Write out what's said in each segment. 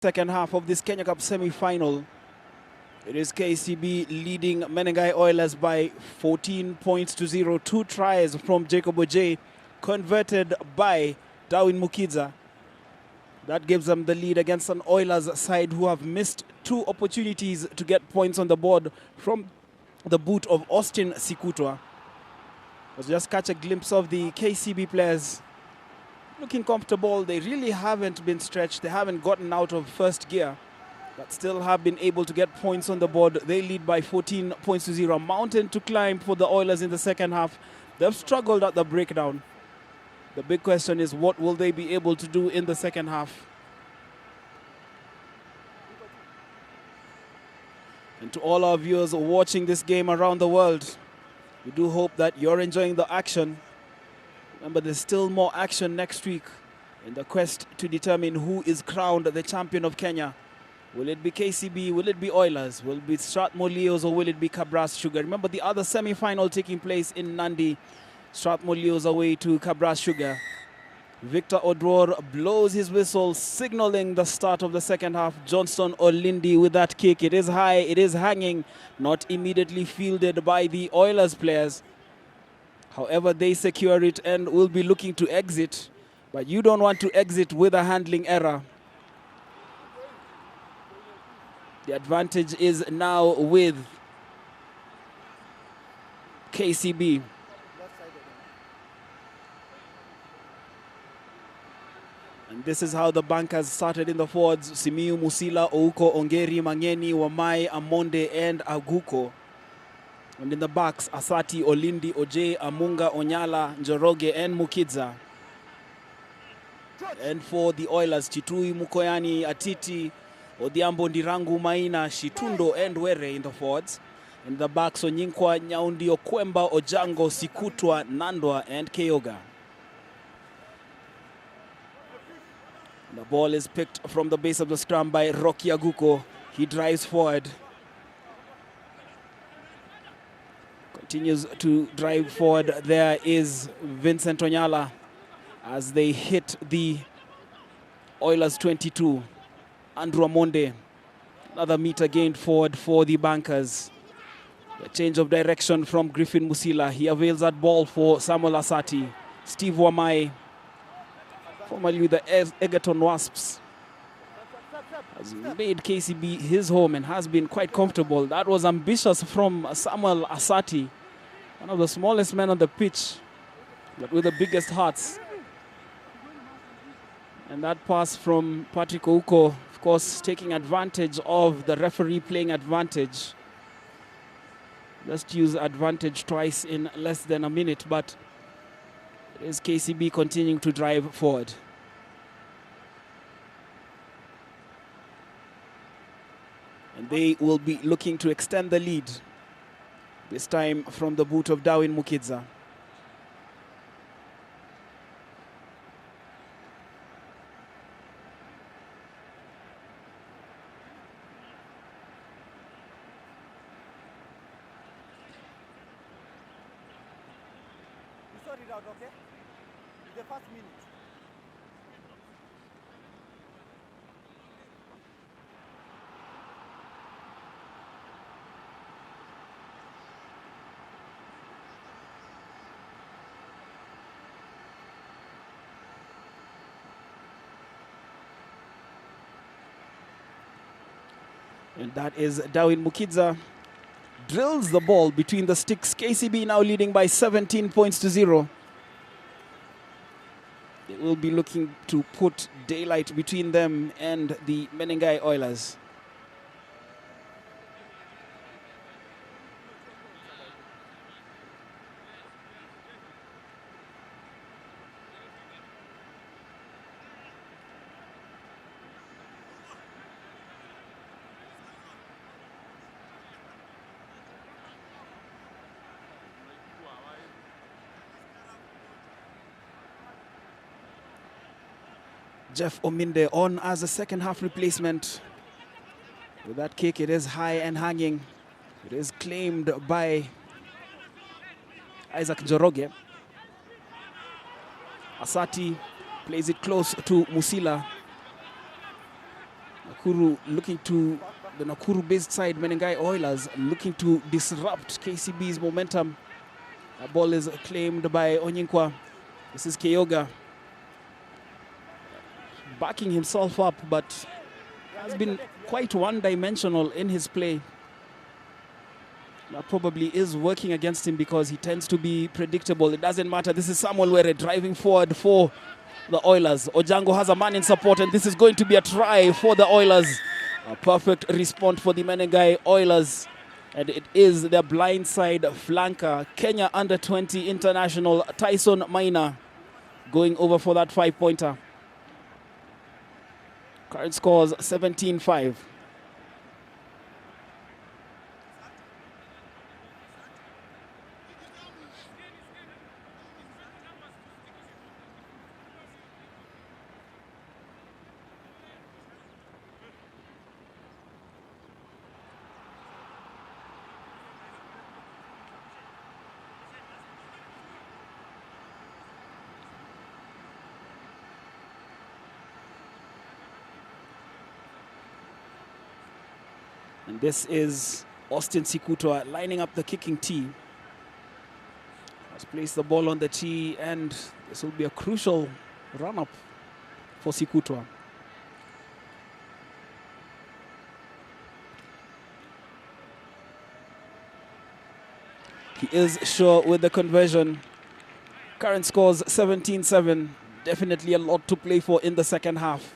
Second half of this Kenya Cup semi-final. It is KCB leading Menengai Oilers by 14 points to 0. 2 tries from Jacob Ojay, converted by Darwin Mukidza. That gives them the lead against an Oilers side who have missed 2 opportunities to get points on the board from the boot of Austin Sikutwa. Let's just catch a glimpse of the KCB players. Looking comfortable. They really haven't been stretched. They haven't gotten out of first gear, but still have been able to get points on the board. They lead by 14 points to 0. Mountain to climb for the Oilers in the second half. They've struggled at the breakdown. The big question is, what will they be able to do in the second half? And to all our viewers watching this game around the world, we do hope that you're enjoying the action. Remember, there's still more action next week in the quest to determine who is crowned the champion of Kenya. Will it be KCB? Will it be Oilers? Will it be Strathmore Leos, or will it be Kabras Sugar? Remember the other semi-final taking place in Nandi. Strathmore Leos away to Kabras Sugar. Victor Odror blows his whistle, signaling the start of the second half. Johnston Olindi with that kick. It is high, it is hanging, not immediately fielded by the Oilers players. However, they secure it and will be looking to exit. But you don't want to exit with a handling error. The advantage is now with KCB. And this is how the bankers started in the forwards. Simiu, Musila, Ouko, Ongeri, Mangeni, Wamai, Amonde, and Aguko. And in the backs, Asati, Olindi, Ojay, Amunga, Onyala, Njoroge, and Mukidza. And for the Oilers, Chitui, Mukoyani, Atiti, Odhiambo, Ndirangu, Maina, Shitundo, and Were in the forwards. In the backs, Onyinkwa, Nyaundi, Okwemba, Ojango, Sikutwa, Nandwa, and Keoga. The ball is picked from the base of the scrum by Rocky Aguko. He drives forward. Continues to drive forward. There is Vincent Onyala as they hit the Oilers 22. Andrew Amonde, another meter gained forward for the bankers. The change of direction from Griffin Musila. He avails that ball for Samuel Asati. Steve Wamai, formerly with the Egerton Wasps, has made KCB his home and has been quite comfortable. That was ambitious from Samuel Asati, one of the smallest men on the pitch, but with the biggest hearts. And that pass from Patrick Ouko, of course, taking advantage of the referee playing advantage. Just use advantage twice in less than a minute, but it is KCB continuing to drive forward. And they will be looking to extend the lead, this time from the boot of Darwin Mukidza. Sort it out, okay? It's the first minute. And that is Darwin Mukidza. Drills the ball between the sticks. KCB now leading by 17 points to 0. They will be looking to put daylight between them and the Menengai Oilers. Jeff Ominde on as a second half replacement. With that kick, it is high and hanging. It is claimed by Isaac Njoroge. Asati plays it close to Musila. Nakuru looking to the Nakuru-based side, Menengai Oilers, looking to disrupt KCB's momentum. The ball is claimed by Onyinkwa. This is Keyoga backing himself up, but has been quite one-dimensional in his play. That probably is working against him because he tends to be predictable. It doesn't matter. This is Samuel Were driving forward for the Oilers. Ojango has a man in support, and this is going to be a try for the Oilers. A perfect response for the Menengai Oilers. And it is their blindside flanker, Kenya under-20 international Tyson Maina, going over for that 5-pointer. Current scores 17-5. And this is Austin Sikutwa lining up the kicking tee. Has placed the ball on the tee, and this will be a crucial run-up for Sikutwa. He is sure with the conversion. Current scores 17-7. Definitely a lot to play for in the second half.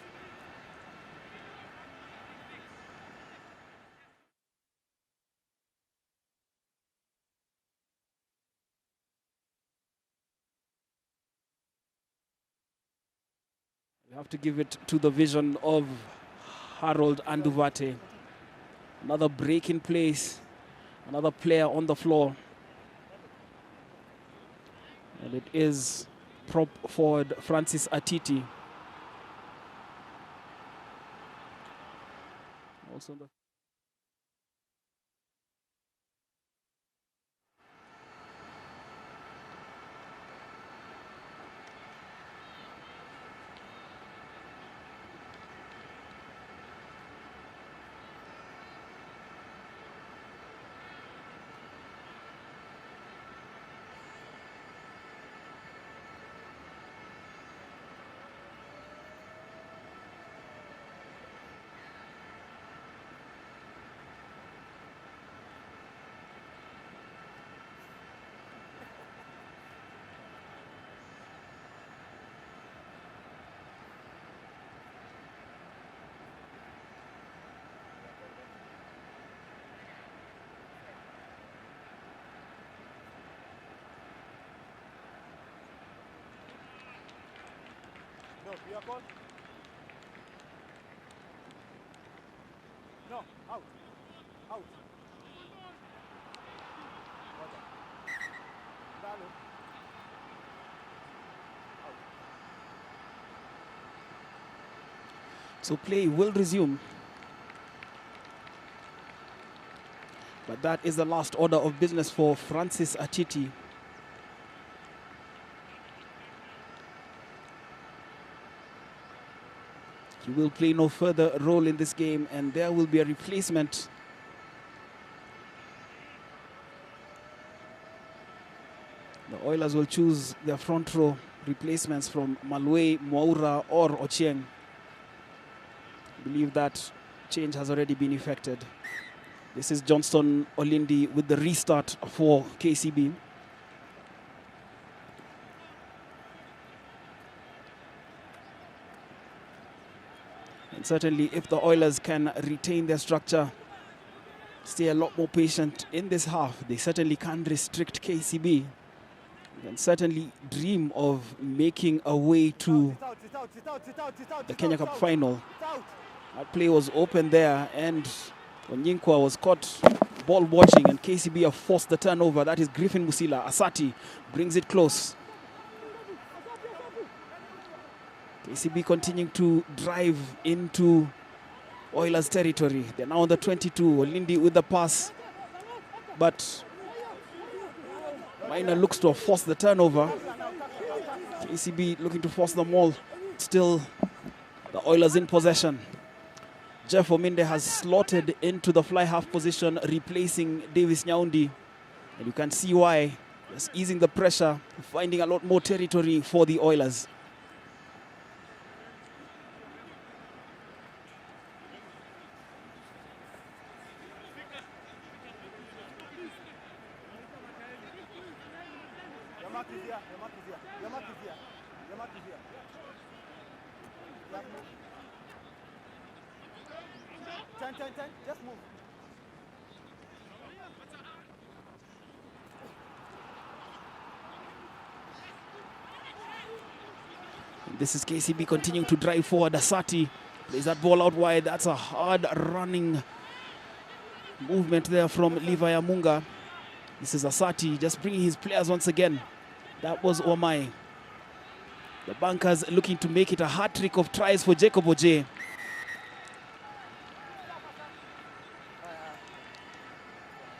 We have to give it to the vision of Harold Anduvate. Another break in place. Another player on the floor. And it is prop forward Francis Atiti. Also the You are called? No, out. Out. Dalo. So play will resume. But that is the last order of business for Francis Atiti. He will play no further role in this game, and there will be a replacement. The Oilers will choose their front row replacements from Malwe, Mwaura, or Ochieng. I believe that change has already been effected. This is Johnston Olindi with the restart for KCB. And certainly if the Oilers can retain their structure, stay a lot more patient in this half, they certainly can restrict KCB. They can certainly dream of making a way to the Kenya Cup final. That play was open there, and Onyinkwa was caught ball watching, and KCB have forced the turnover. That is Griffin Musila. Asati brings it close. KCB continuing to drive into Oilers territory. They're now on the 22. Olindi with the pass, but Maina looks to have forced the turnover. KCB looking to force the maul. Still the Oilers in possession. Jeff Ominde has slotted into the fly half position, replacing Davis Nyaundi. And you can see why. Just easing the pressure, finding a lot more territory for the Oilers. Your mark is here. Your mark is here. Your mark is here. Your mark is here. Just move. 10, 10, 10. Just move. This is KCB continuing to drive forward. Asati plays that ball out wide. That's a hard running movement there from Levi Amunga. This is Asati just bringing his players once again. That was Omai. The Bankers looking to make it a hat-trick of tries for Jacob Oje.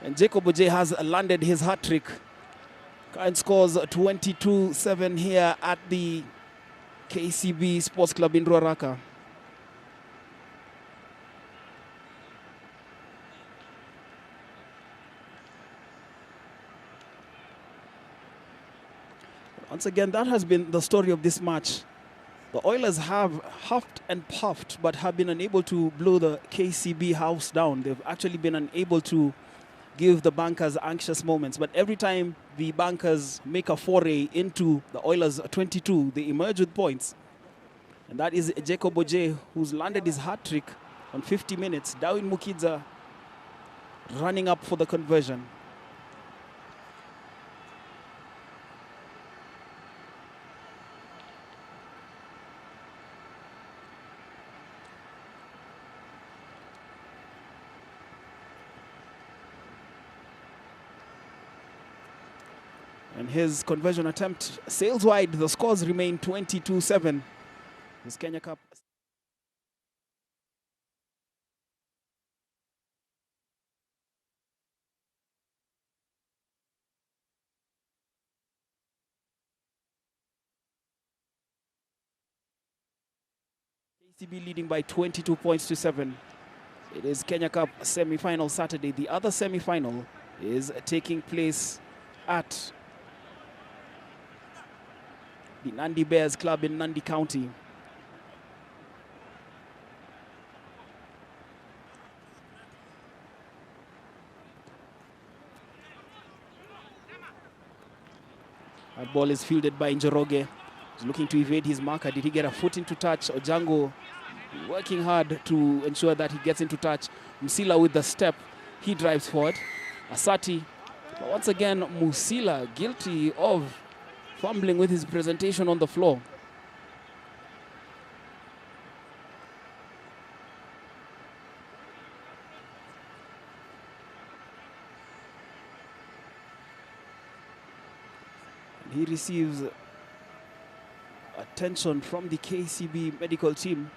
And Jacob Oje has landed his hat-trick. Current scores 22-7 here at the KCB Sports Club in Ruaraka. Once again, that has been the story of this match. The Oilers have huffed and puffed, but have been unable to blow the KCB house down. They've actually been unable to give the Bankers anxious moments. But every time the Bankers make a foray into the Oilers 22, they emerge with points. And that is Jacob Oje, who's landed his hat-trick on 50 minutes. Darwin Mukidza running up for the conversion. And his conversion attempt sails wide. The scores remain 22-7. This Kenya Cup. KCB leading by 22 points to 7. It is Kenya Cup semi-final Saturday. The other semi-final is taking place at the Nandi Bears Club in Nandi County. That ball is fielded by Njoroge. He's looking to evade his marker. Did he get a foot into touch? Ojango working hard to ensure that he gets into touch. Musila with the step. He drives forward. Asati. But once again, Musila guilty of fumbling with his presentation on the floor. He receives attention from the KCB medical team.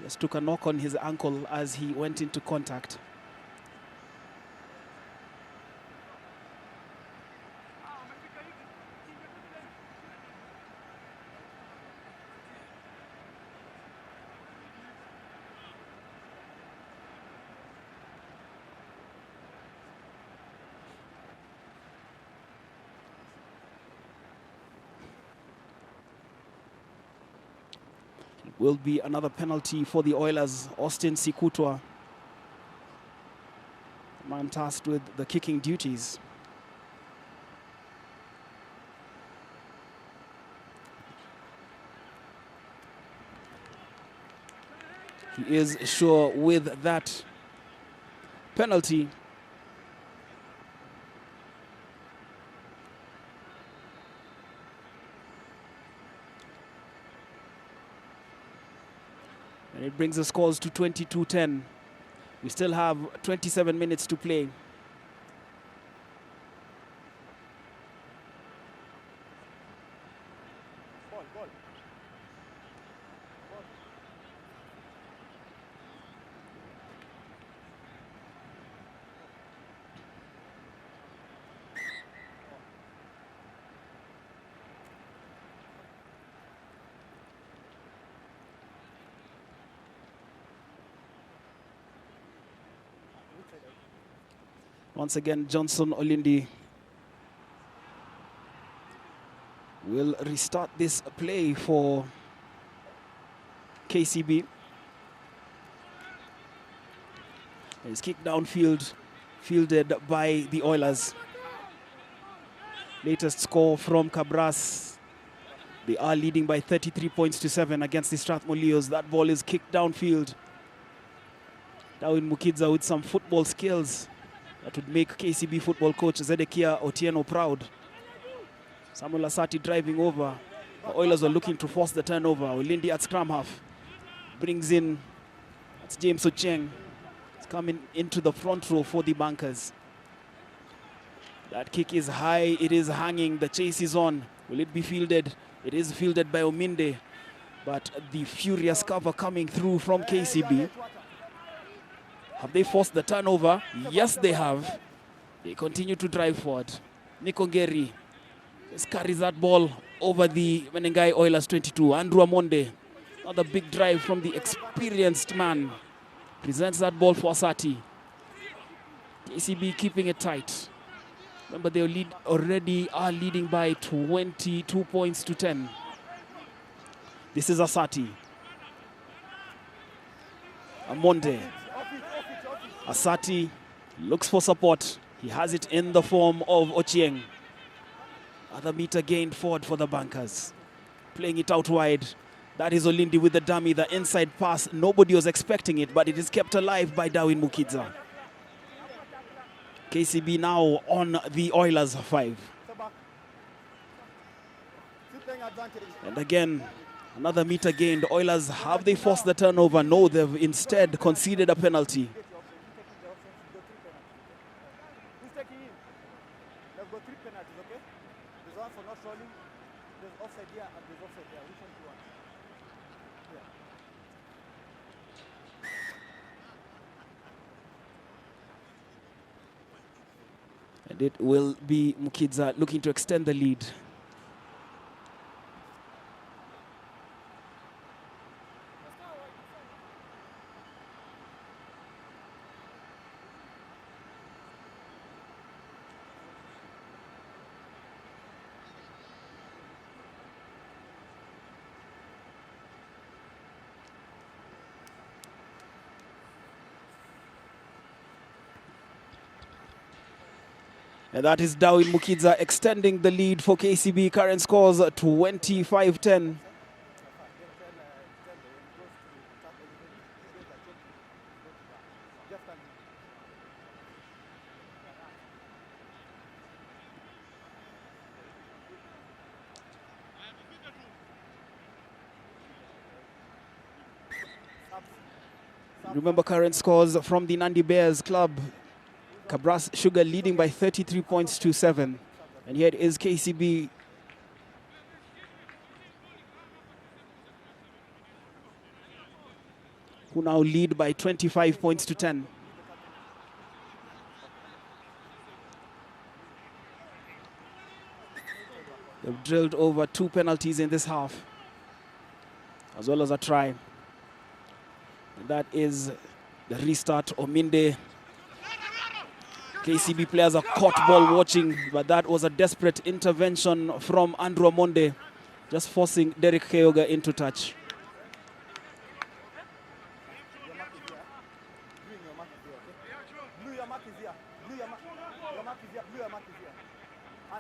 Just took a knock on his ankle as he went into contact. Will be another penalty for the Oilers. Austin Sikutwa, the man tasked with the kicking duties. He is sure with that penalty. And it brings the scores to 22-10. We still have 27 minutes to play. Ball, ball. Once again, Johnson Olindi will restart this play for KCB. It's kicked downfield, fielded by the Oilers. Latest score from Cabras. They are leading by 33 points to 7 against the Strathmore Leos. That ball is kicked downfield. Darwin Mukidza with some football skills that would make KCB football coach Zedekia Otieno proud. Samuel Asati driving over. The Oilers are looking to force the turnover. Olindi at scrum half. Brings in, that's James Ocheng. It's coming into the front row for the Bankers. That kick is high, it is hanging, the chase is on. Will it be fielded? It is fielded by Ominde. But the furious cover coming through from KCB. Have they forced the turnover? Yes, they have. They continue to drive forward. Nikongeri just carries that ball over the Menengai Oilers 22. Andrew Amonde, another big drive from the experienced man. Presents that ball for Asati. KCB keeping it tight. Remember, they already are leading by 22 points to 10. This is Asati. Amonde. Asati looks for support. He has it in the form of Ochieng. Other meter gained forward for the Bankers. Playing it out wide. That is Olindi with the dummy, the inside pass. Nobody was expecting it, but it is kept alive by Darwin Mukidza. KCB now on the Oilers 5. And again, another meter gained. The Oilers, have they forced the turnover? No, they've instead conceded a penalty. And it will be Mukidza looking to extend the lead. And that is Darwin Mukidza extending the lead for KCB. Current scores 25-10. Remember current scores from the Nandi Bears club. Cabras Sugar leading by 33 points to 7. And here it is KCB who now lead by 25 points to 10. They've drilled over 2 penalties in this half, as well as a try. And that is the restart. Ominde. KCB players are caught ball watching, but that was a desperate intervention from Andrew Amonde, just forcing Derek Keoga into touch.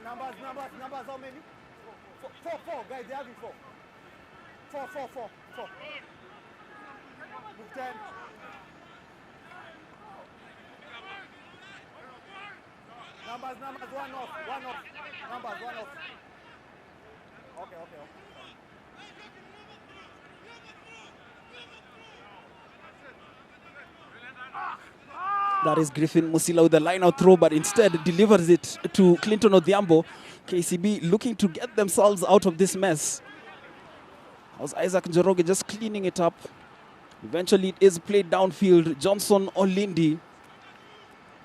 Numbers, how many? Four, guys, they have it four. Four. Move 10. Numbers, one off. Numbers, one off. Okay. That is Griffin Musila with the line-out throw, but instead delivers it to Clinton Odhiambo. KCB looking to get themselves out of this mess. As Isaac Njoroge just cleaning it up. Eventually it is played downfield. Johnson Olindi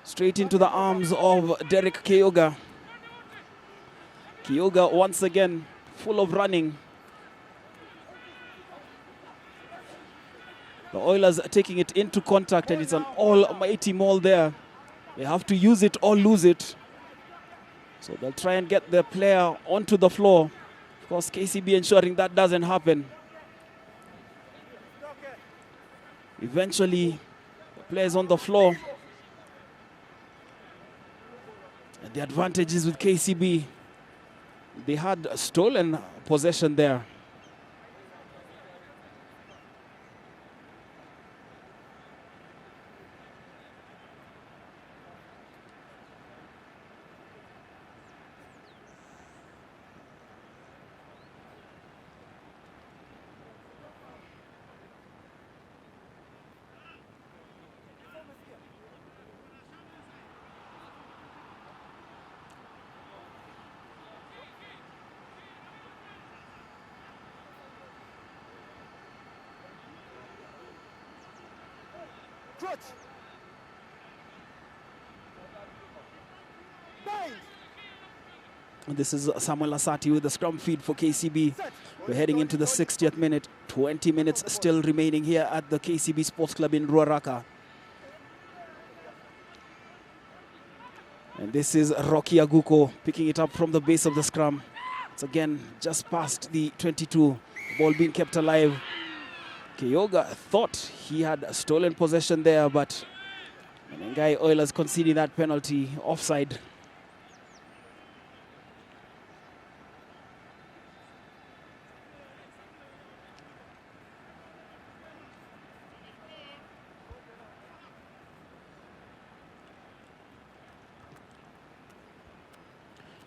straight into the arms of Derek Keoga. Keoga once again full of running. The Oilers are taking it into contact, and it's an almighty maul there. They have to use it or lose it. So they'll try and get the player onto the floor. Of course, KCB ensuring that doesn't happen. Eventually, the player's on the floor. And the advantage is with KCB. They had stolen possession there. Clutch. Bind. And this is Samuel Asati with the scrum feed for KCB. We're heading into the 60th minute. 20 minutes still remaining here at the KCB Sports Club in Ruaraka. And this is Rocky Aguko picking it up from the base of the scrum. It's again just past the 22. Ball being kept alive. Kyoga thought he had stolen possession there, but Menengai Oilers conceding that penalty, offside.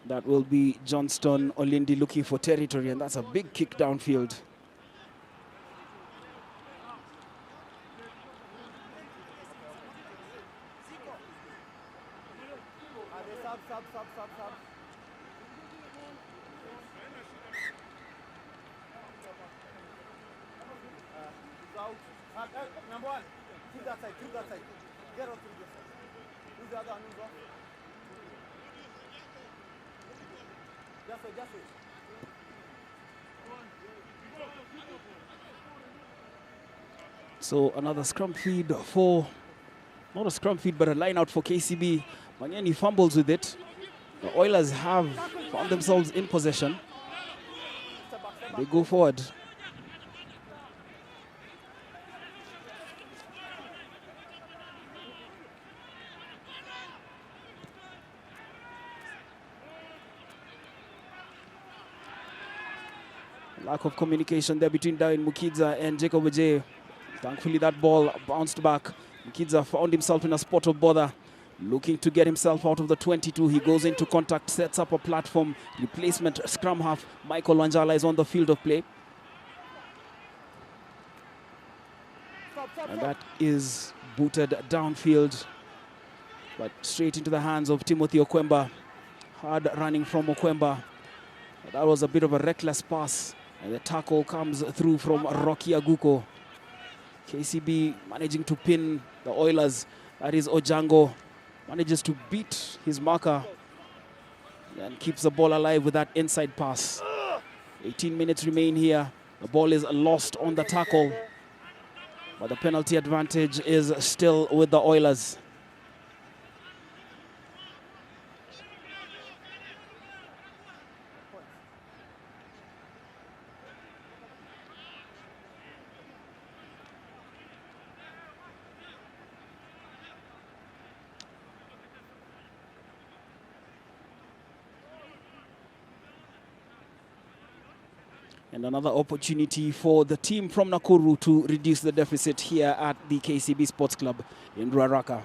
That will be Johnston Olindi looking for territory, and that's a big kick downfield. Sub. Number one, keep that side. Get on to this side. Who's the other one? Who's off? Just wait. So another scrum feed for, not a scrum feed, but a line out for KCB. Manyeni fumbles with it. The Oilers have found themselves in possession. They go forward. Lack of communication there between Darwin Mukidza and Jacob Ojay. Thankfully, that ball bounced back. Mukidza found himself in a spot of bother, looking to get himself out of the 22. He goes into contact, sets up a platform. Replacement scrum half Michael Wanjala is on the field of play. And that is booted downfield, but straight into the hands of Timothy Okwemba. Hard running from Okwemba. That was a bit of a reckless pass. And the tackle comes through from Rocky Aguko. KCB managing to pin the Oilers. That is Ojango. Manages to beat his marker and keeps the ball alive with that inside pass. 18 minutes remain here. The ball is lost on the tackle, but the penalty advantage is still with the Oilers. And another opportunity for the team from Nakuru to reduce the deficit here at the KCB Sports Club in Ruaraka.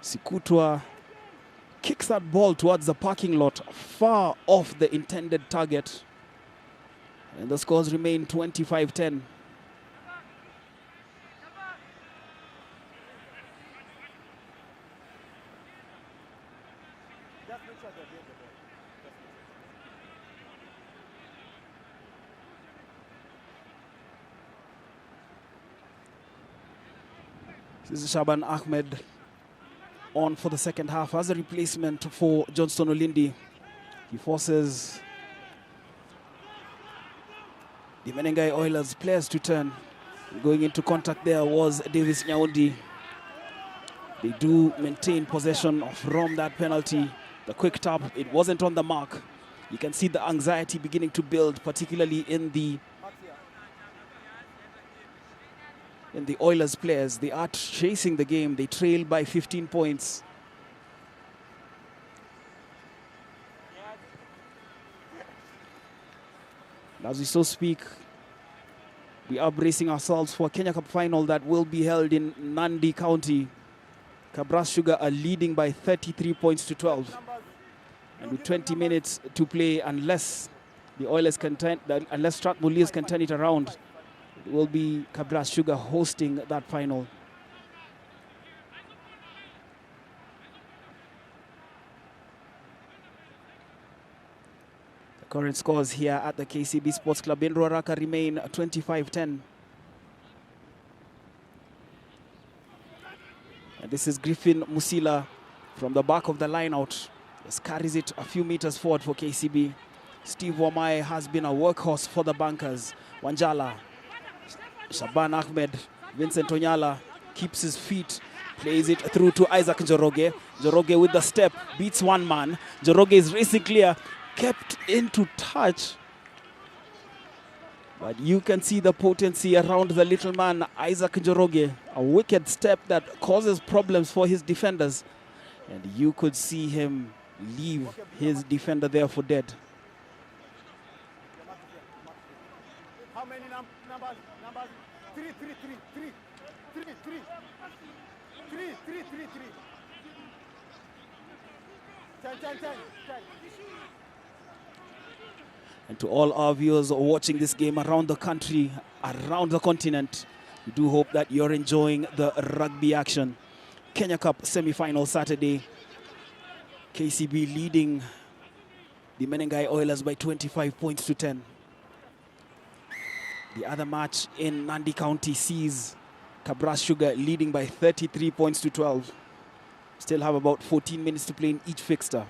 Sikutwa kicks that ball towards the parking lot, far off the intended target. And the scores remain 25-10. Just make sure they're getting the ball. This is Shaban Ahmed on for the second half as a replacement for Johnston Olindi. He forces the Menengai Oilers players to turn. Going into contact there was Davis Nyaundi. They do maintain possession from that penalty. The quick tap, it wasn't on the mark. You can see the anxiety beginning to build, particularly in the Oilers players. They are chasing the game. They trail by 15 points. As we so speak, we are bracing ourselves for a Kenya Cup final that will be held in Nandi County. Kabras Sugar are leading by 33 points to 12. And with 20 minutes to play, unless the Oilers unless Strathmore can turn it around, it will be Kabras Sugar hosting that final. The current scores here at the KCB Sports Club in Ruaraka remain 25-10. And this is Griffin Musila from the back of the line out. Just carries it a few meters forward for KCB. Steve Wamai has been a workhorse for the bankers. Wanjala, Shaban Ahmed, Vincent Onyala keeps his feet, plays it through to Isaac Njoroge. Njoroge with the step, beats one man. Njoroge is racing clear, kept into touch. But you can see the potency around the little man, Isaac Njoroge. A wicked step that causes problems for his defenders. And you could see him leave his defender there for dead. How many numbers? Numbers? 3, 3, 3, 3, 3, 3, 3, 3, 3, 3, 3. 10, 10, 10, 10. And to all our viewers watching this game around the country, around the continent, we do hope that you're enjoying the rugby action. Kenya Cup semi-final Saturday. KCB leading the Menengai Oilers by 25 points to 10. The other match in Nandi County sees Kabras Sugar leading by 33 points to 12. Still have about 14 minutes to play in each fixture.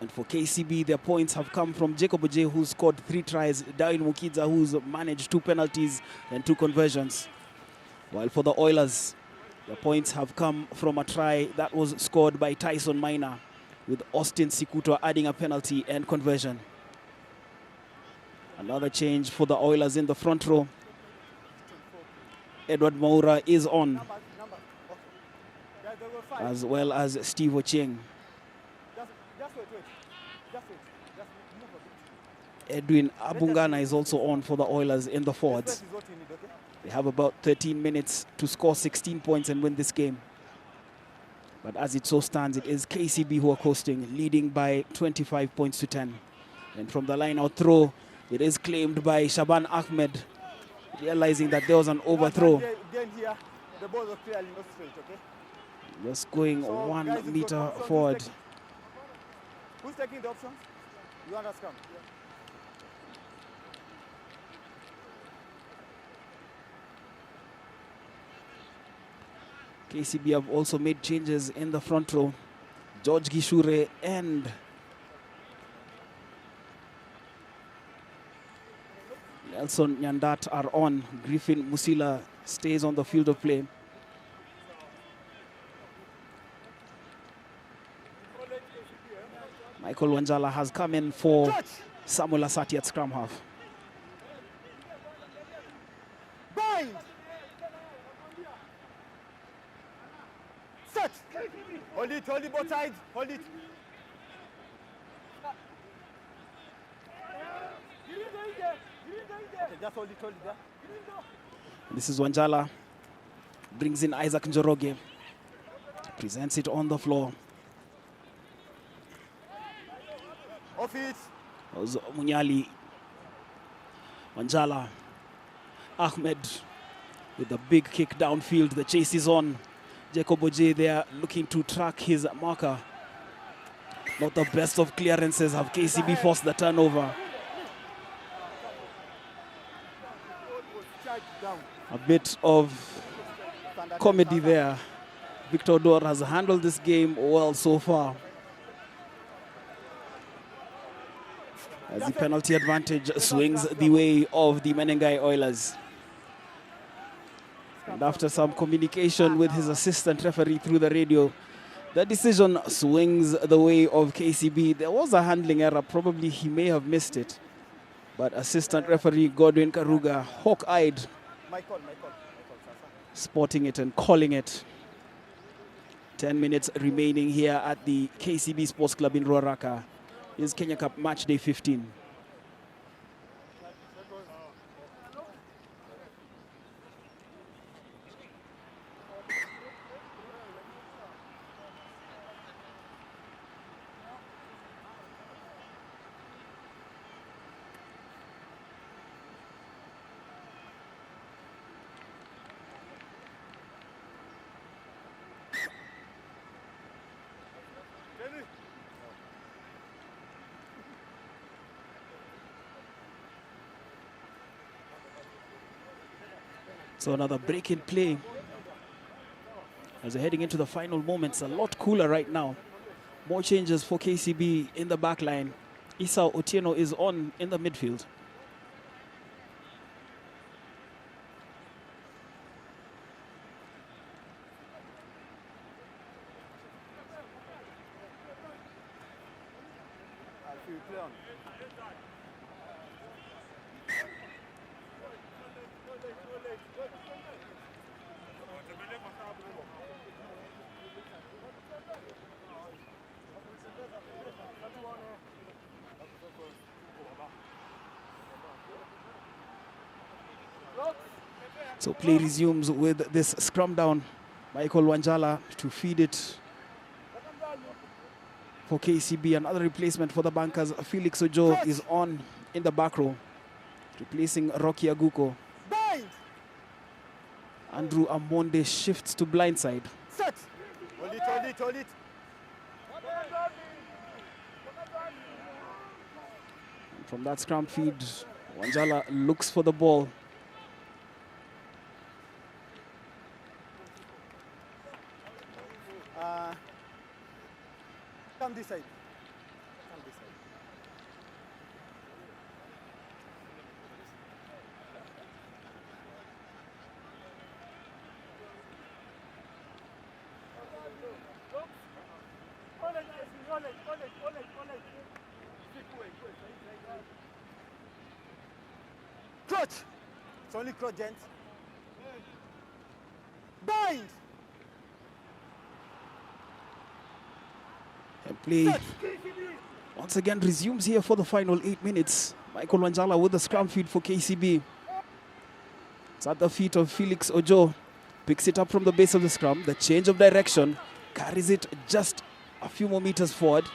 And for KCB, their points have come from Jacob Oje, who scored 3 tries, Darwin Mukidza, who's managed 2 penalties and 2 conversions. While for the Oilers, the points have come from a try that was scored by Tyson Minor, with Austin Sikuto adding a penalty and conversion. Another change for the Oilers in the front row. Edward Moura is on, as well as Steve Ochieng. Just wait. Just move a bit. Edwin Abungana is also on for the Oilers in the forwards. This is what you need, okay? They have about 13 minutes to score 16 points and win this game. But as it so stands, it is KCB who are coasting, leading by 25 points to 10. And from the line out throw, it is claimed by Shaban Ahmed, realizing that there was an overthrow. Again here, the ball was clearly not straight, okay? Just going So, 1 guys, it's meter good. So forward. Who's taking the options? You want us to come? KCB have also made changes in the front row. George Gishure and Nelson Nyandat are on. Griffin Musila stays on the field of play. Michael Wanjala has come in for Samuel Asati at scrum half. Bind! Set! Hold it both sides, hold it. Okay, just hold it there. This is Wanjala, brings in Isaac Njoroge, presents it on the floor. Off it. Munyali, Wanjala, Ahmed, with a big kick downfield. The chase is on. Jacob Oje there looking to track his marker. Not the best of clearances. Have KCB forced the turnover. A bit of comedy there. Victor Dor has handled this game well so far, as the penalty advantage swings the way of the Menengai Oilers. And after some communication with his assistant referee through the radio, the decision swings the way of KCB. There was a handling error. Probably he may have missed it. But assistant referee Godwin Karuga, hawk-eyed, spotting it and calling it. 10 minutes remaining here at the KCB Sports Club in Ruaraka. Is Kenya Cup match day 15. So another break in play as we're heading into the final moments. A lot cooler right now. More changes for KCB in the back line. Isao Otieno is on in the midfield. So play resumes with this scrum down. Michael Wanjala to feed it for KCB. Another replacement for the bankers. Felix Ojo is on in the back row, replacing Rocky Aguko. Andrew Amonde shifts to blindside. Set. Hold it. And from that scrum feed, Wanjala looks for the ball. Come this side. Crotch. It's only crotch, gents. Bind. And play once again resumes here for the final 8 minutes. Michael Wanjala with the scrum feed for KCB. It's at the feet of Felix Ojo. Picks it up from the base of the scrum. The change of direction carries it just a few more meters forward.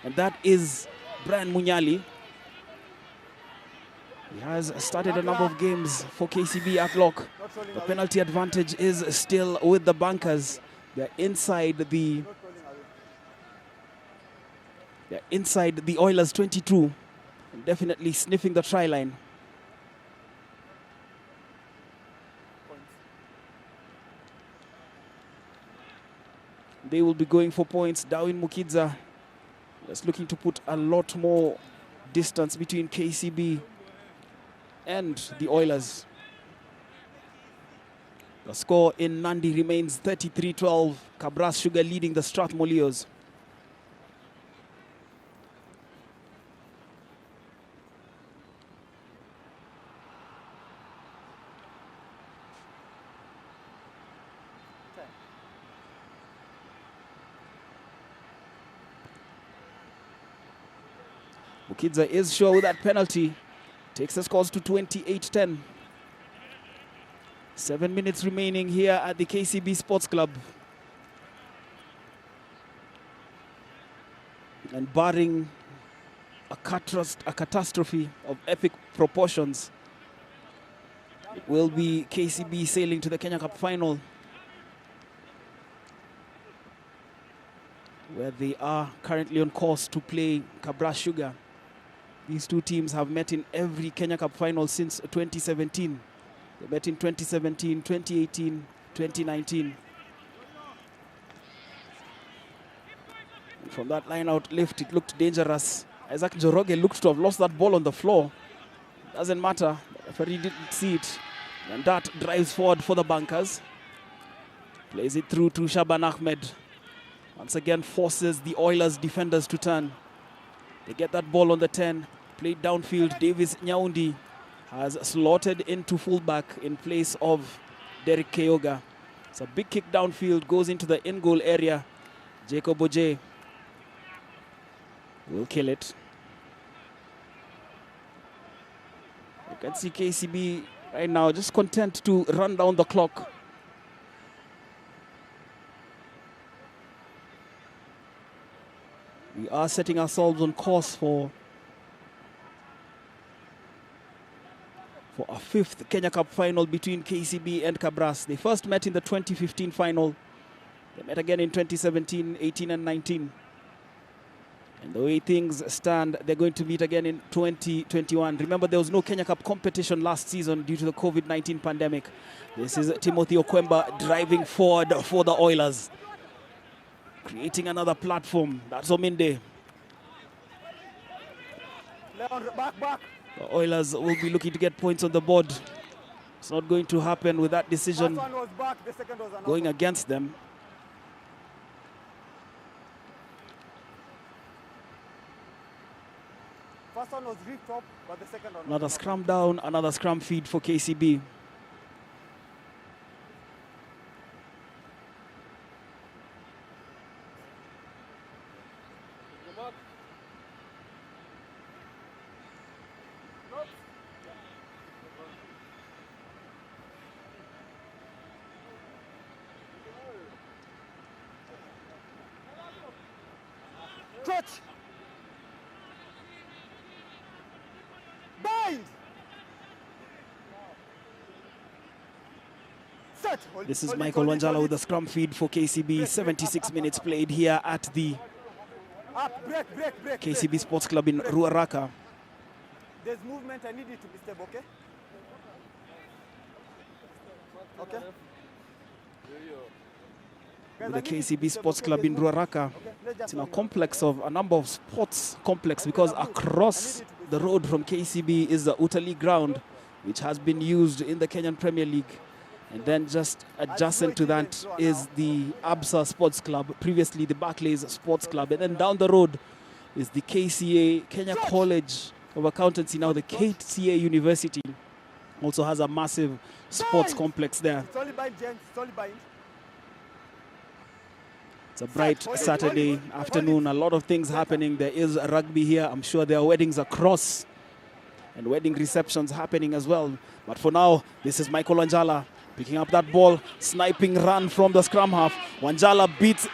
And that is Brian Munyali. He has started a number of games for KCB at lock. The penalty advantage is still with the bankers. They're inside the Oilers 22. And definitely sniffing the try line. They will be going for points. Darwin Mukidza just looking to put a lot more distance between KCB and the Oilers. The score in Nandi remains 33-12. Cabras Sugar leading the Strathmore Leos. Mukidza is sure with that penalty. Takes the scores to 28-10. 7 minutes remaining here at the KCB Sports Club. And barring a catastrophe of epic proportions, It will be KCB sailing to the Kenya Cup final, where they are currently on course to play Kabras Sugar. These two teams have met in every Kenya Cup final since 2017. They met in 2017, 2018, 2019. And from that line-out lift, it looked dangerous. Isaac Njoroge looked to have lost that ball on the floor. Doesn't matter, the referee didn't see it. And that drives forward for the bunkers. Plays it through to Shaban Ahmed. Once again forces the Oilers defenders to turn. They get that ball on the 10. Played downfield. Davis Nyaundi has slotted into fullback in place of Derek Keoga. It's a big kick downfield, goes into the in-goal area. Jacob Oje will kill it. You can see KCB right now just content to run down the clock. We are setting ourselves on course for a fifth Kenya Cup final between KCB and Kabras. They first met in the 2015 final. They met again in 2017, 18 and 19. And the way things stand, they're going to meet again in 2021. Remember, there was no Kenya Cup competition last season due to the COVID-19 pandemic. This is Timothy Okwemba driving forward for the Oilers, creating another platform. That's Ominde. Back. The Oilers will be looking to get points on the board. It's not going to happen with that decision First one was back, the second was an going out. against them. First one was ripped up, but the second one Another was scrum down, another scrum feed for KCB. Stretch. Bind. Set. This is Michael Wanjala with the scrum feed for KCB. 76 minutes played here at the Up, break. KCB Sports Club in Ruaraka. There's movement, I need it to be stable, okay? Okay? With the KCB Sports Club in Ruaraka. It's in a complex of a number of sports complex, because across the road from KCB is the Utali ground, which has been used in the Kenyan Premier League. And then just adjacent to that is the ABSA Sports Club, previously the Barclays Sports Club. And then down the road is the KCA, Kenya College of Accountancy, now the KCA University. Also has a massive sports complex there. It's only bind, James. It's only bind. It's a bright Saturday afternoon. A lot of things happening. There is rugby here. I'm sure there are weddings across and wedding receptions happening as well. But for now, this is Michael Wanjala picking up that ball, sniping run from the scrum half. Wanjala beats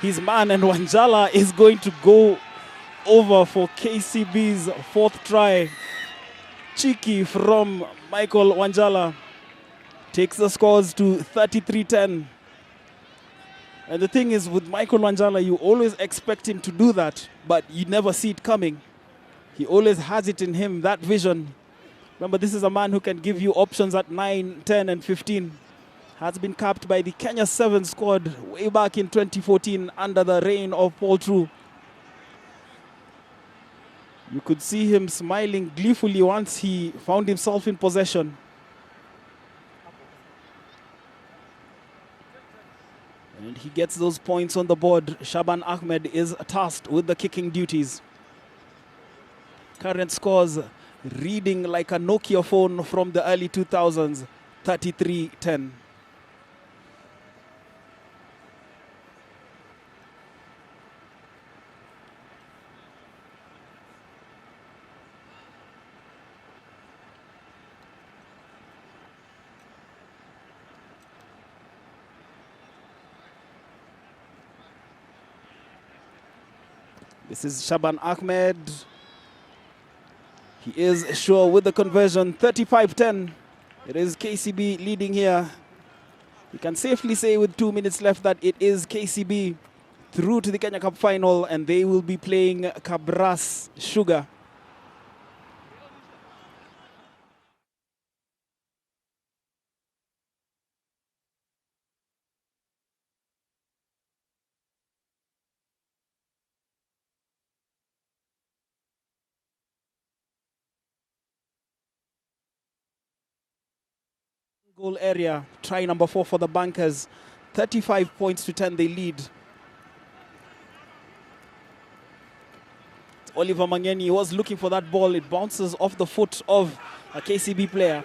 his man, and Wanjala is going to go over for KCB's fourth try. Cheeky from Michael Wanjala takes the scores to 33-10. And the thing is, with Michael Wanjala, you always expect him to do that, but you never see it coming. He always has it in him, that vision. Remember, this is a man who can give you options at 9, 10, and 15. Has been capped by the Kenya 7 squad way back in 2014 under the reign of Paul True. You could see him smiling gleefully once he found himself in possession. And he gets those points on the board. Shaban Ahmed is tasked with the kicking duties. Current scores reading like a Nokia phone from the early 2000s, 33-10. This is Shaban Ahmed. He is sure with the conversion, 35-10. It is KCB leading here. We can safely say with 2 minutes left that it is KCB through to the Kenya Cup final, and they will be playing Kabras Sugar. Goal area, try number 4 for the Bankers. 35 points to 10 they lead. Oliver Mangeni was looking for that ball. It bounces off the foot of a KCB player.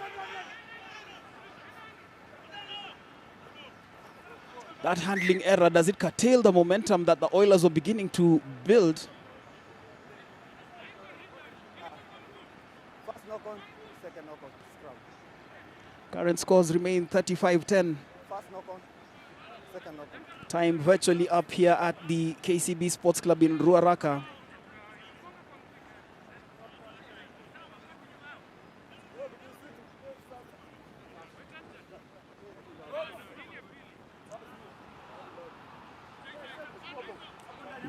That handling error, does it curtail the momentum that the Oilers were beginning to build? First knock on, second knock on, scrum. Current scores remain 35-10. First knock on, second knock on. Time virtually up here at the KCB Sports Club in Ruaraka.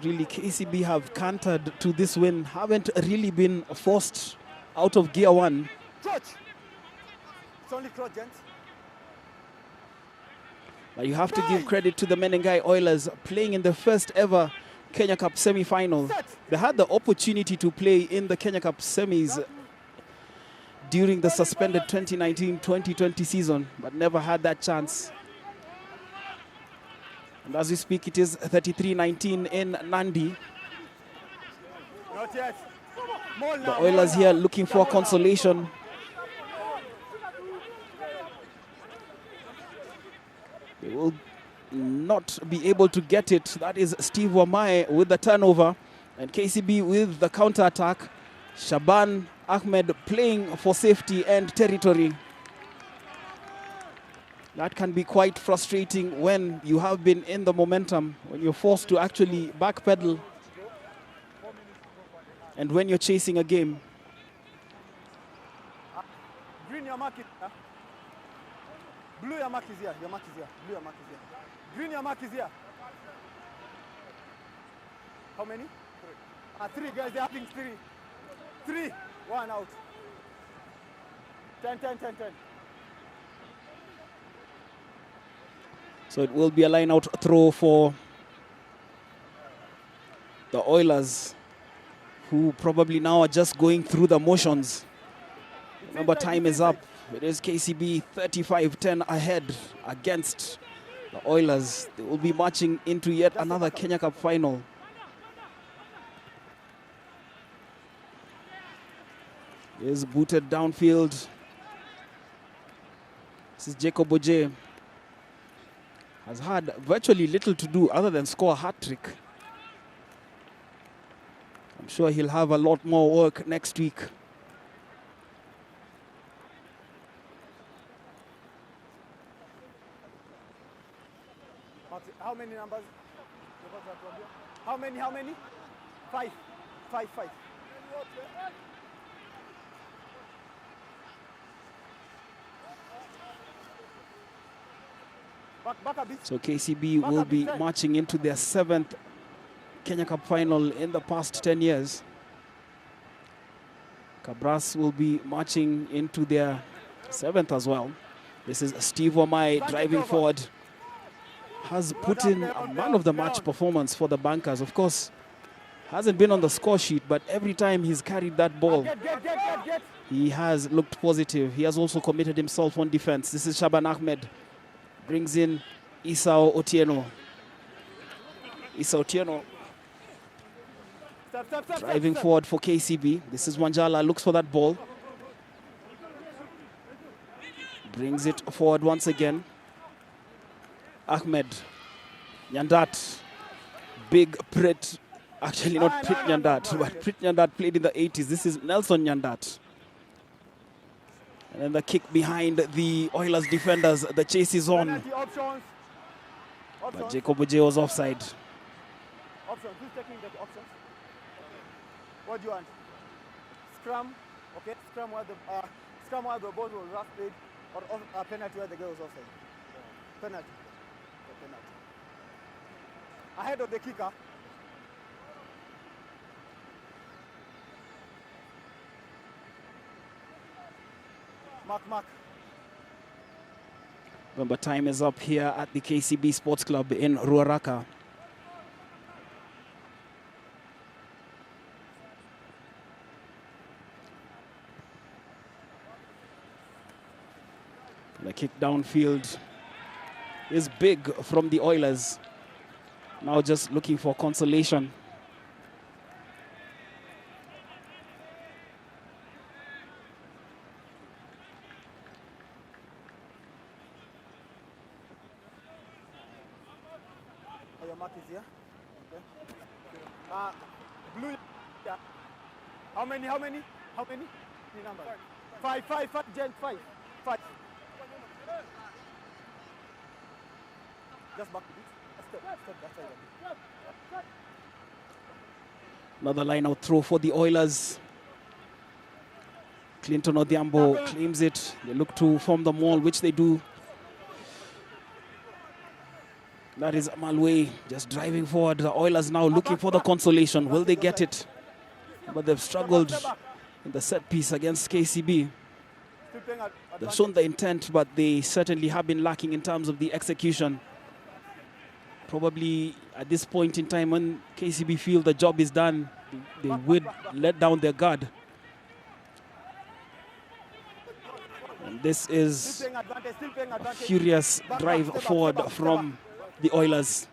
Really, KCB have cantered to this win, haven't really been forced out of gear one. Crouch! It's only crouch, gents. But you have to give credit to the Menengai Oilers playing in the first ever Kenya Cup semi-final. They had the opportunity to play in the Kenya Cup semis during the suspended 2019-2020 season, but never had that chance. And as we speak, it is 33-19 in Nandi. Not yet. The Oilers here looking for consolation. They will not be able to get it. That is Steve Wamae with the turnover, and KCB with the counter-attack. Shaban Ahmed playing for safety and territory. That can be quite frustrating when you have been in the momentum, when you're forced to actually backpedal, and when you're chasing a game. Green, your mark is here. Blue, your mark is here. Your mark is here. Blue, your mark is here. Green, your mark is here. How many? Three guys, they're having three. One out. 10. So it will be a line-out throw for the Oilers, who probably now are just going through the motions. Remember, time is up. It is KCB 35-10 ahead against the Oilers. They will be marching into yet another Kenya Cup final. Is booted downfield. This is Jacob Oje. Has had virtually little to do other than score a hat-trick. I'm sure he'll have a lot more work next week. How many numbers? How many? Five. Back a bit. So KCB will be marching into their 7th Kenya Cup final in the past 10 years. Kabras will be marching into their 7th as well. This is Steve Wamai driving forward. Has put in a man of the match performance for the Bankers. Of course, hasn't been on the score sheet, but every time he's carried that ball, he has looked positive. He has also committed himself on defense. This is Shaban Ahmed. Brings in Isao Otieno. Driving forward for KCB. This is Wanjala, looks for that ball. Brings it forward once again. Ahmed. Nyandat. Big Prit. Actually not Prit Nyandat, but Prit Nyandat played in the 80s. This is Nelson Nyandat. And then the kick behind the Oilers defenders. The chase is on. But Jacob Oje was offside. Options. Who's taking the options? What do you want? Scrum. Okay. Scrum where the ball will rough played. Or a penalty where the girl was offside. Penalty. A penalty. Ahead of the kicker. Mark. Remember, time is up here at the KCB Sports Club in Ruaraka. The kick downfield is big from the Oilers. Now just looking for consolation. Oh, your mark is here. Okay. Blue. Yeah. How many? 3 numbers. Five, Jen, five. Just back a bit. Step. Another line-out throw for the Oilers. Clinton Odhiambo claims it. They look to form the maul, which they do. That is Malway just driving forward. The Oilers now looking for the consolation. Will they get it? But they've struggled in the set piece against KCB. They've shown the intent, but they certainly have been lacking in terms of the execution. Probably at this point in time when KCB feel the job is done, they would let down their guard. And this is a furious drive forward from the Oilers.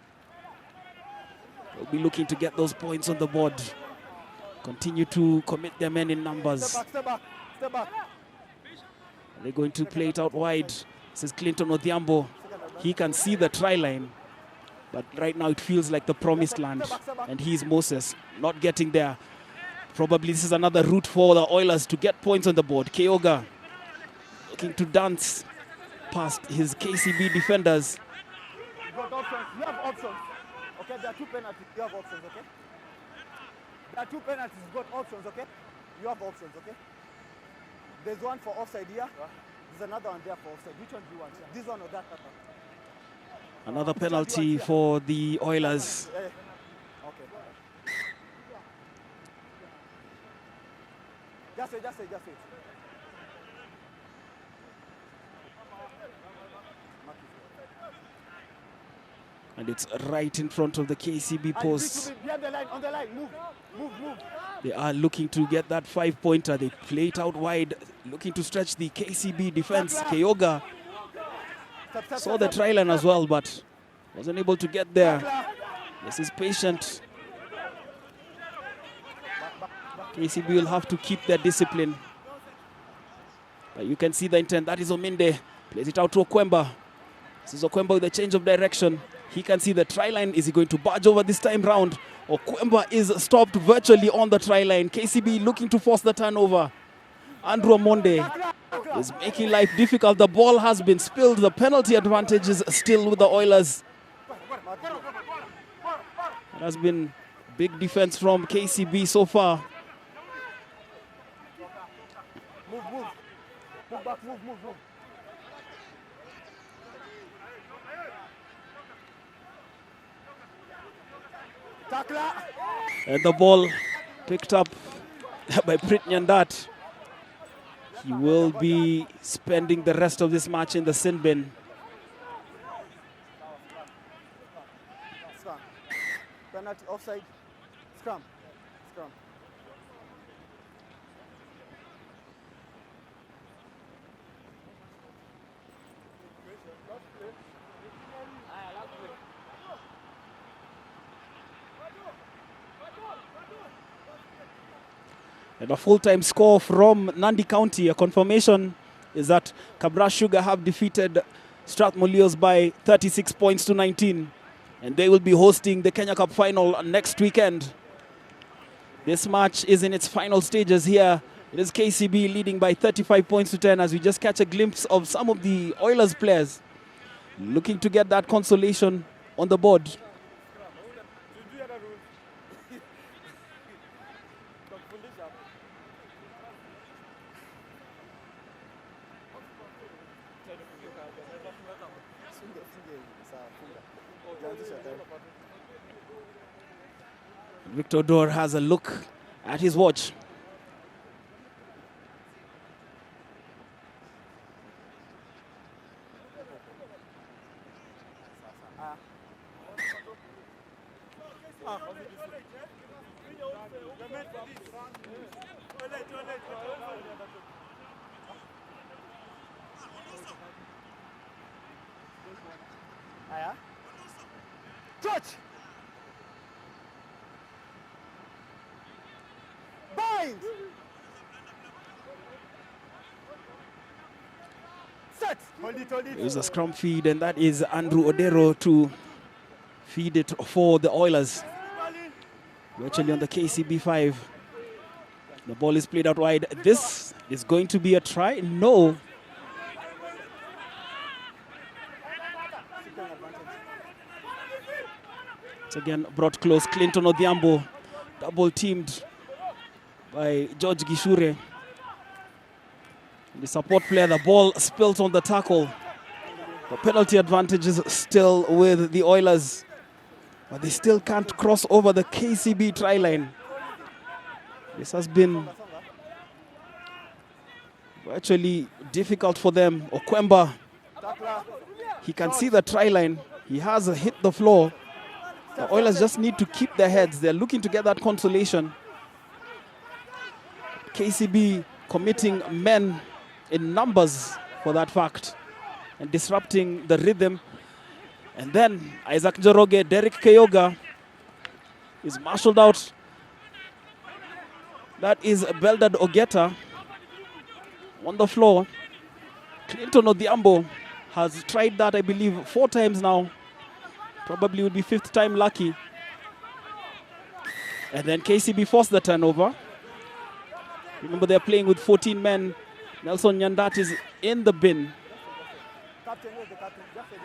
They'll be looking to get those points on the board. Continue to commit their men in numbers. Step back. They're going to play it out wide. This is Clinton Odhiambo. He can see the try line, but right now it feels like the promised land. And he's Moses, not getting there. Probably this is another route for the Oilers to get points on the board. Keoga looking to dance past his KCB defenders. You have options. Okay, there are 2 penalties. You have options, okay? There are 2 penalties. You've got options, okay? You have options, okay? There's one for offside here. There's another one there for offside. Which one do you want? This one or that one? Another penalty for the Oilers. Okay. Just wait. And it's right in front of the KCB post. Behind the line, on the line. Move. They are looking to get that 5-pointer. They play it out wide, looking to stretch the KCB defense. Keoga saw the try line as well, but wasn't able to get there. This is patient. KCB will have to keep their discipline. But you can see the intent. That is Ominde. Plays it out to Okwemba. This is Okwemba with a change of direction. He can see the try line. Is he going to barge over this time round? Okwemba is stopped virtually on the try line. KCB looking to force the turnover. Andrew Amonde is making life difficult. The ball has been spilled. The penalty advantage is still with the Oilers. It has been big defense from KCB so far. Move. And the ball picked up by Pritnyandat. He will be spending the rest of this match in the sin bin. Scrum. Penalty, offside. Scrum. And a full-time score from Nandi County. A confirmation is that Kabra Sugar have defeated Strathmore Leos by 36 points to 19. And they will be hosting the Kenya Cup final next weekend. This match is in its final stages here. It is KCB leading by 35 points to 10 as we just catch a glimpse of some of the Oilers players looking to get that consolation on the board. Victor Dor has a look at his watch. Touch! Bind! Set! Hold it, hold it. There's a scrum feed, and that is Andrew Odero to feed it for the Oilers. We're actually on the KCB 5. The ball is played out wide. This is going to be a try. No. It's again brought close. Clinton Odhiambo, double teamed by George Gishure. The support player, the ball spilt on the tackle. The penalty advantage is still with the Oilers, but they still can't cross over the KCB try line. This has been virtually difficult for them. Okwemba, he can see the try line. He has hit the floor. The Oilers just need to keep their heads. They're looking to get that consolation. KCB committing men in numbers for that fact and disrupting the rhythm. And then Isaac Joroge, Derek Keyoga is marshaled out. That is Beldad Ogeta on the floor. Clinton Odhiambo has tried that, I believe, 4 times now. Probably would be 5th time lucky. And then KCB forced the turnover. Remember, they're playing with 14 men. Nelson Nyandat is in the bin. Captain, where's the captain? Just wait.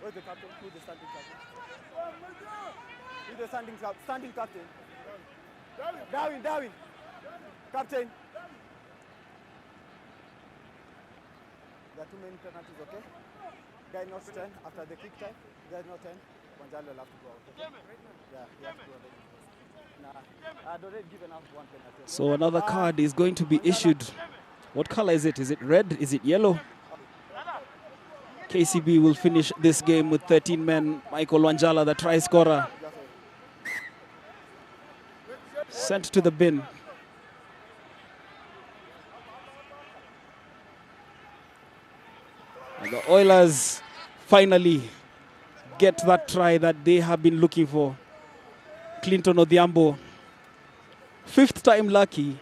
Where's the captain? Who's the standing captain? Who's the standing captain? Darwin. Captain. There are too many penalties, okay? Guy not 10 after the kick time. Guy not 10. Wanjalo will have to go out, okay? Yeah, he has to go out. Nah, I'd already given out 1 penalty. So another card is going to be issued. What color is it? Is it red? Is it yellow? KCB will finish this game with 13 men. Michael Wanjala, the try scorer, sent to the bin. And the Oilers finally get that try that they have been looking for. Clinton Odhiambo, 5th time lucky.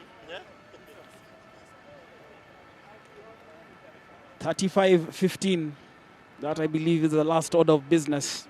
35-15. That, I believe, is the last order of business.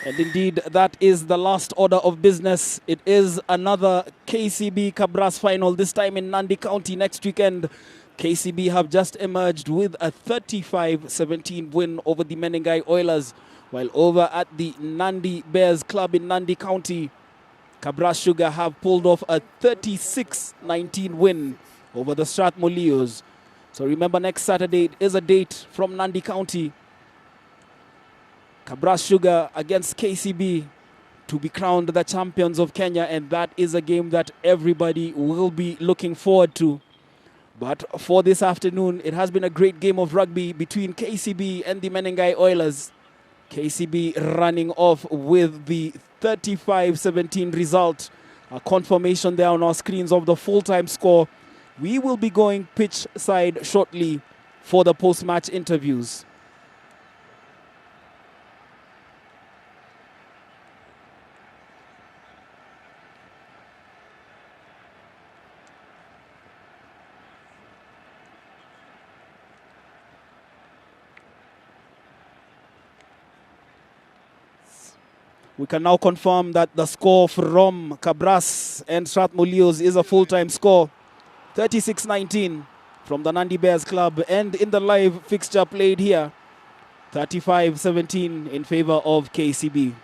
And indeed, that is the last order of business. It is another KCB Cabras final, this time in Nandi County next weekend. KCB have just emerged with a 35-17 win over the Menengai Oilers, while over at the Nandi Bears Club in Nandi County, Cabras Sugar have pulled off a 36-19 win over the Strathmore Leos. So remember, next Saturday it is a date from Nandi County. Cabras Sugar against KCB to be crowned the champions of Kenya, and that is a game that everybody will be looking forward to. But for this afternoon, it has been a great game of rugby between KCB and the Menengai Oilers. KCB running off with the 35-17 result. A confirmation there on our screens of the full-time score. We will be going pitch side shortly for the post-match interviews. We can now confirm that the score from Cabras and Strathmore Leos is a full-time score. 36-19 from the Nandi Bears club, and in the live fixture played here, 35-17 in favor of KCB.